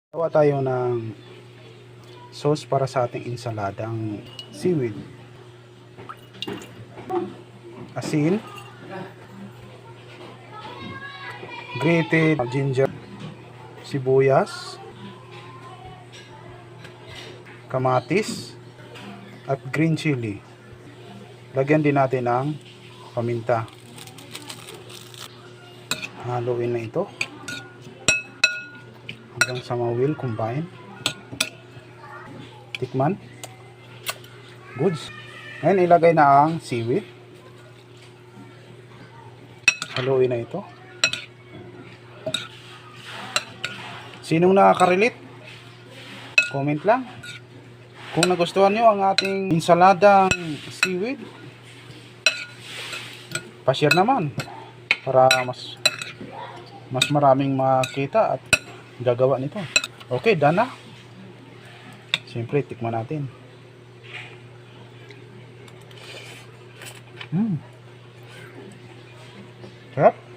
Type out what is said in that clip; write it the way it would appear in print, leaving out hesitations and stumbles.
Gawa tayo ng sauce para sa ating ensaladang seaweed. Asin, grated ginger, sibuyas, kamatis, at green chili. Lagyan din natin ng paminta. Haluin na ito hanggang sa ma-will combine. Tikman. Goods. Ngayon ilagay na ang seaweed. Haluin na ito. Sinong nakaka-relate? Comment lang. Kung nagustuhan nyo ang ating ensaladang seaweed, pa-share naman para mas maraming makita at gagawa nito. Okay, done na. Siyempre, tikman natin. Sarap.